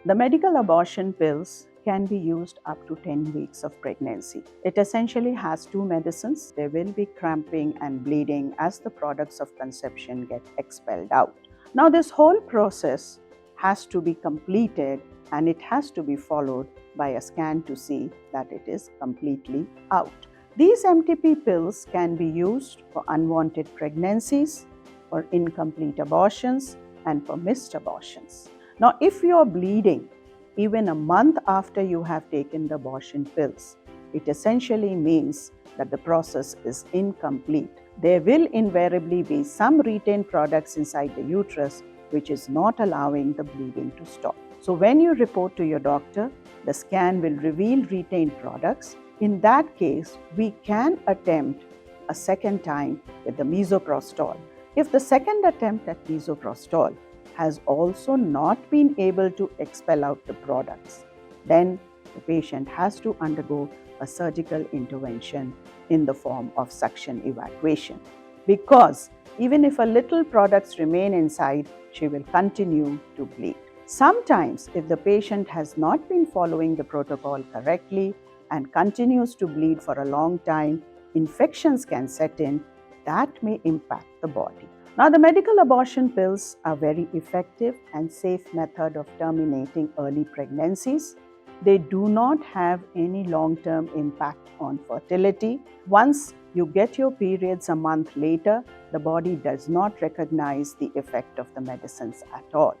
The medical abortion pills can be used up to 10 weeks of pregnancy. It essentially has two medicines. There will be cramping and bleeding as the products of conception get expelled out. Now, this whole process has to be completed and it has to be followed by a scan to see that it is completely out. These MTP pills can be used for unwanted pregnancies, for incomplete abortions, and for missed abortions. Now, if you are bleeding even a month after you have taken the abortion pills, it essentially means that the process is incomplete. There will invariably be some retained products inside the uterus which is not allowing the bleeding to stop. So when you report to your doctor, the scan will reveal retained products. In that case, we can attempt a second time with the misoprostol. If the second attempt at misoprostol has also not been able to expel out the products, then the patient has to undergo a surgical intervention in the form of suction evacuation. Because even if a little products remain inside, she will continue to bleed. Sometimes, if the patient has not been following the protocol correctly and continues to bleed for a long time, infections can set in that may impact the body. Now, the medical abortion pills are very effective and safe method of terminating early pregnancies. They do not have any long-term impact on fertility. Once you get your periods a month later, the body does not recognize the effect of the medicines at all.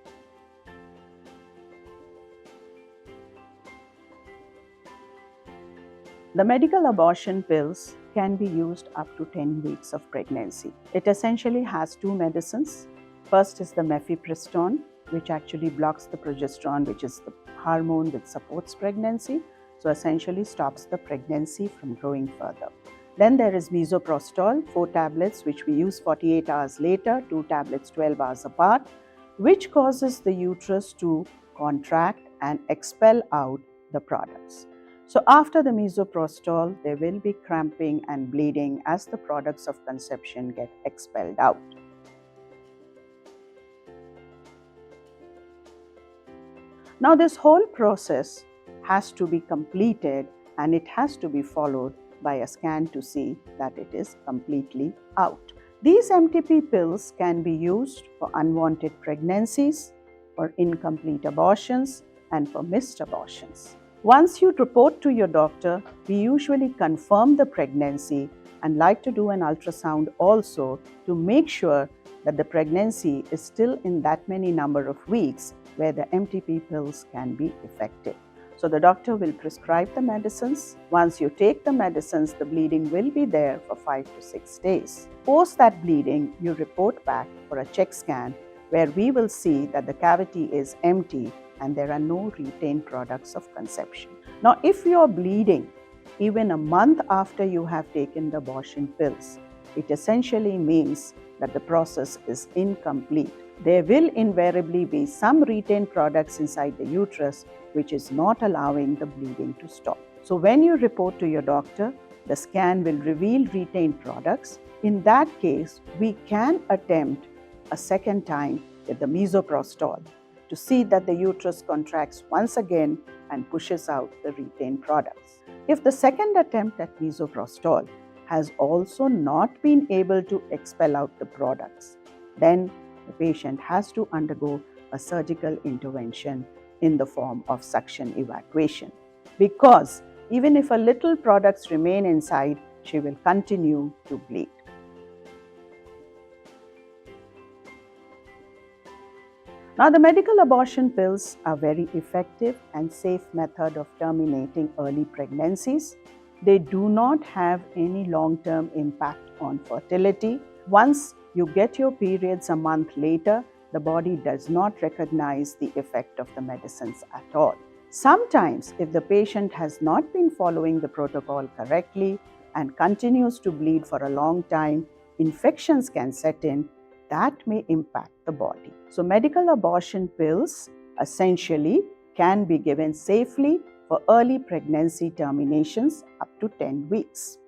The medical abortion pills can be used up to 10 weeks of pregnancy. It essentially has two medicines. First is the mifepristone, which actually blocks the progesterone, which is the hormone which supports pregnancy, so essentially stops the pregnancy from growing further. Then there is misoprostol, 4 tablets, which we use 48 hours later, 2 tablets 12 hours apart, which causes the uterus to contract and expel out the products. So after the misoprostol, there will be cramping and bleeding as the products of conception get expelled out. Now, this whole process has to be completed and it has to be followed by a scan to see that it is completely out. These MTP pills can be used for unwanted pregnancies, for incomplete abortions, and for missed abortions. Once you report to your doctor, we usually confirm the pregnancy and like to do an ultrasound also to make sure that the pregnancy is still in that many number of weeks where the MTP pills can be effective. So the doctor will prescribe the medicines. Once you take the medicines, the bleeding will be there for 5 to 6 days. Post that bleeding, you report back for a check scan where we will see that the cavity is empty and there are no retained products of conception. Now, if you are bleeding even a month after you have taken the abortion pills, it essentially means that the process is incomplete. There will invariably be some retained products inside the uterus which is not allowing the bleeding to stop. So when you report to your doctor, the scan will reveal retained products. In that case, we can attempt a second time with the misoprostol to see that the uterus contracts once again and pushes out the retained products. If the second attempt at misoprostol has also not been able to expel out the products, then the patient has to undergo a surgical intervention in the form of suction evacuation. Because even if a little products remain inside, she will continue to bleed. Now, the medical abortion pills are very effective and safe method of terminating early pregnancies. They do not have any long-term impact on fertility. Once you get your periods a month later, the body does not recognize the effect of the medicines at all. Sometimes, if the patient has not been following the protocol correctly and continues to bleed for a long time, infections can set in that may impact the body. So medical abortion pills essentially can be given safely for early pregnancy terminations up to 10 weeks.